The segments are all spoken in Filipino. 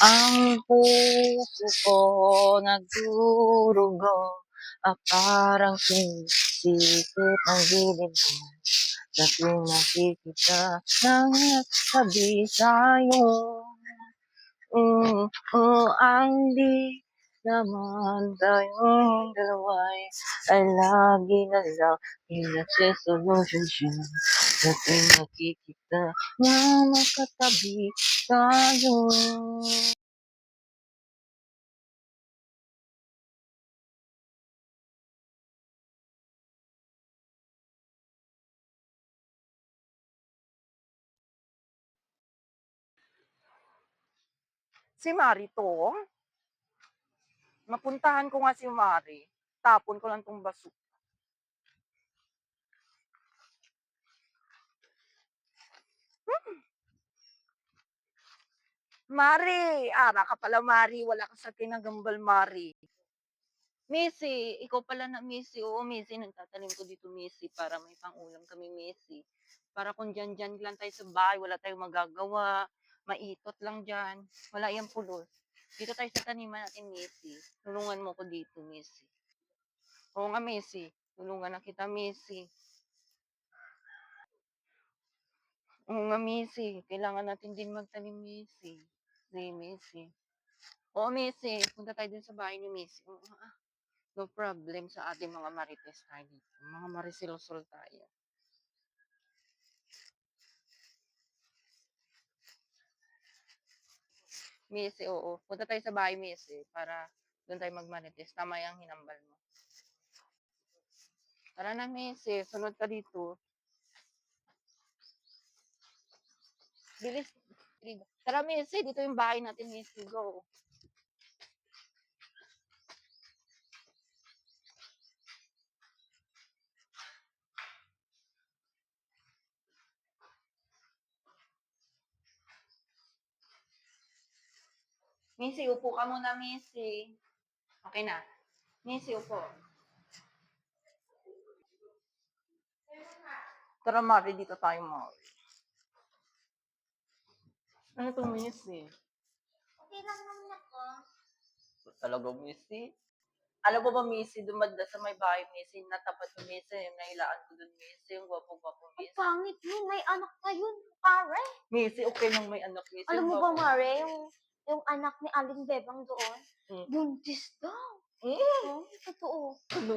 Ang puso ko nagdurugo, parang sumisikip ang gilid ko sa tuwing nakikita ng nagtabi sa'yo. Ang di naman tayong dalawa'y ay lagi na lang pinagsosolusyonsyon sa tuwing nakikita na magkatabi tayo. Si Mari 'to, napuntahan ko nga si Mari, tapon ko lang 'tong Mari, ara ka pala Mari, wala ka sa kinagambal Mari. Missy, ikaw pala na Missy, oo Missy nagtatanim ko dito Missy para may pang-ulam kami Missy. Para kung diyan-diyan lang tayo sa bahay, wala tayong magagawa, maitot lang diyan, wala yang pulos. Dito tayo sa taniman natin Missy, tulungan mo ko dito Missy. Oo nga Missy, tulungan na kita Missy. Oo nga Missy, kailangan natin din magtanim Missy. Sige Missy. Oo Missy, punta tayo dun sa bahay ni Missy. Oo, no problem sa ating mga marites tayo dito. Mga marisilosol tayo. Missy, oo. Punta tayo sa bahay Missy para doon tayo magmarites. Tama yung hinambal mo. Tara na Missy, sunod ka dito. Bilis. Tara Missy, dito yung bahay natin Missy. Go. Missy, upo ka muna Missy. Okay na. Missy, upo. Tara Mari, dito tayo Mari. Ano to Missy? Okay lang naman ako. Talaga Missy? Alam mo ba, Missy, dumanda sa may bahay, Missy, natapat ko, Missy, yung nailaan ko dun, Missy, yung gwapo-gwapo, Ang Missy. pangit mo, may anak na yun, pare. Missy, okay lang may anak, Missy. Alam mo ba, gwapo. Mare, yung anak ni Aling Bebang doon, Mm. buntis daw. Oh, totoo. Ano?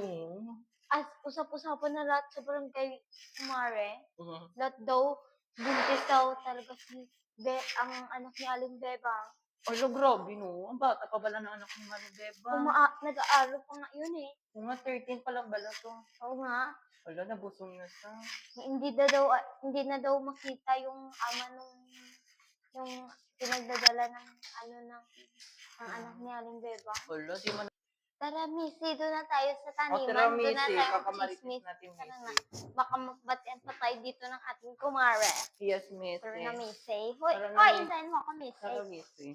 As usap-usapan na lahat sa barangay, Mare, Mhm. lahat daw, buntis daw talaga ang anak ni Aling Bebang. Ala, grabe, no? Ang bata pa bala ng anak ni Malibeba. Nag-aaral pa nga yun eh. Kung nga, 13 pa lang bala to. Oo nga. Wala, nabusong na siya. Hindi na daw makita yung ama yung pinagdadala ng anak ni Aling Bebang. Wala, di man. Tara, Missy, doon na tayo sa O, taniman. tira, Doon na Missy. tayo Kakamaritis chismis. natin, Tara na. Missy. Baka magbatian pa tayo dito ng ating kumare. Yes, Missy. Tara na, Missy. Hoy, Tara na, hoy, Missy. hintayin mo ako, Missy. Tara, Missy.